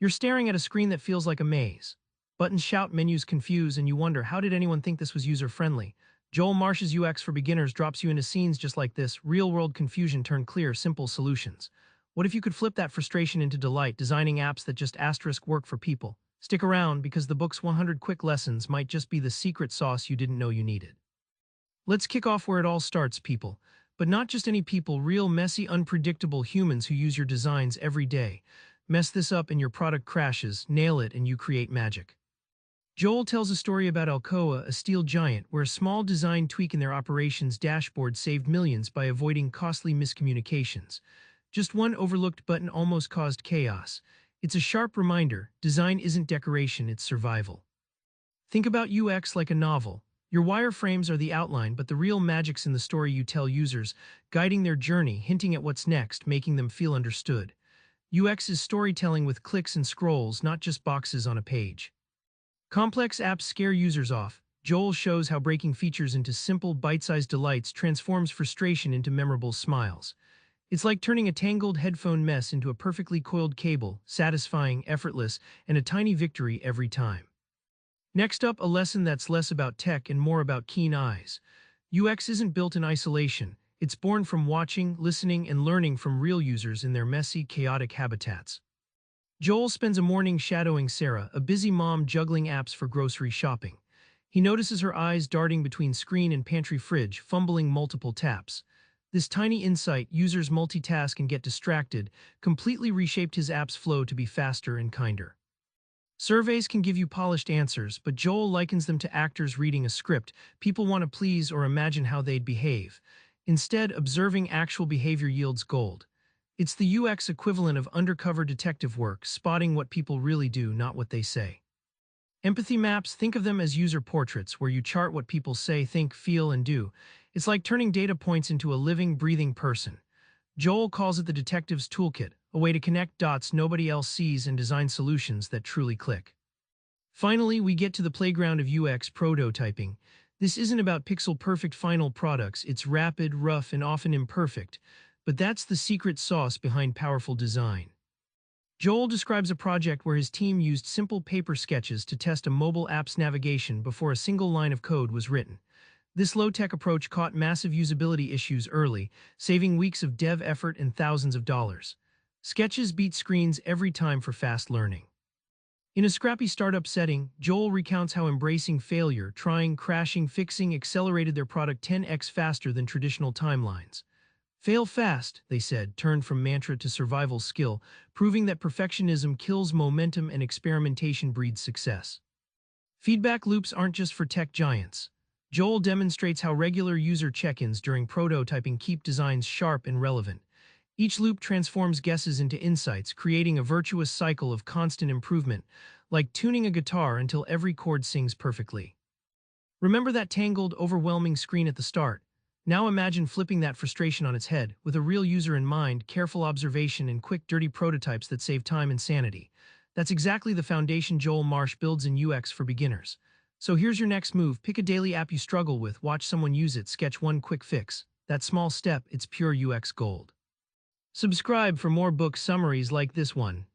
You're staring at a screen that feels like a maze. Buttons shout, menus confuse, and you wonder, how did anyone think this was user-friendly? Joel Marsh's UX for Beginners drops you into scenes just like this, real-world confusion turned clear, simple solutions. What if you could flip that frustration into delight, designing apps that just asterisk work for people? Stick around, because the book's 100 quick lessons might just be the secret sauce you didn't know you needed. Let's kick off where it all starts, people. But not just any people, real, messy, unpredictable humans who use your designs every day. Mess this up and your product crashes, nail it and you create magic. Joel tells a story about Alcoa, a steel giant, where a small design tweak in their operations dashboard saved millions by avoiding costly miscommunications. Just one overlooked button almost caused chaos. It's a sharp reminder, design isn't decoration, it's survival. Think about UX like a novel. Your wireframes are the outline, but the real magic's in the story you tell users, guiding their journey, hinting at what's next, making them feel understood. UX is storytelling with clicks and scrolls, not just boxes on a page. Complex apps scare users off. Joel shows how breaking features into simple, bite-sized delights transforms frustration into memorable smiles. It's like turning a tangled headphone mess into a perfectly coiled cable, satisfying, effortless, and a tiny victory every time. Next up, a lesson that's less about tech and more about keen eyes. UX isn't built in isolation. It's born from watching, listening, and learning from real users in their messy, chaotic habitats. Joel spends a morning shadowing Sarah, a busy mom juggling apps for grocery shopping. He notices her eyes darting between screen and pantry fridge, fumbling multiple taps. This tiny insight, users multitask and get distracted, completely reshaped his app's flow to be faster and kinder. Surveys can give you polished answers, but Joel likens them to actors reading a script. People want to please or imagine how they'd behave. Instead, observing actual behavior yields gold. It's the UX equivalent of undercover detective work, spotting what people really do, not what they say. Empathy maps, think of them as user portraits, where you chart what people say, think, feel, and do. It's like turning data points into a living, breathing person. Joel calls it the detective's toolkit, a way to connect dots nobody else sees and design solutions that truly click. Finally, we get to the playground of UX prototyping. This isn't about pixel-perfect final products, it's rapid, rough, and often imperfect. But that's the secret sauce behind powerful design. Joel describes a project where his team used simple paper sketches to test a mobile app's navigation before a single line of code was written. This low-tech approach caught massive usability issues early, saving weeks of dev effort and thousands of dollars. Sketches beat screens every time for fast learning. In a scrappy startup setting, Joel recounts how embracing failure, trying, crashing, fixing accelerated their product 10x faster than traditional timelines. Fail fast, they said, turned from mantra to survival skill, proving that perfectionism kills momentum and experimentation breeds success. Feedback loops aren't just for tech giants. Joel demonstrates how regular user check-ins during prototyping keep designs sharp and relevant. Each loop transforms guesses into insights, creating a virtuous cycle of constant improvement, like tuning a guitar until every chord sings perfectly. Remember that tangled, overwhelming screen at the start? Now imagine flipping that frustration on its head, with a real user in mind, careful observation, and quick, dirty prototypes that save time and sanity. That's exactly the foundation Joel Marsh builds in UX for Beginners. So here's your next move. Pick a daily app you struggle with, watch someone use it, sketch one quick fix. That small step, it's pure UX gold. Subscribe for more book summaries like this one.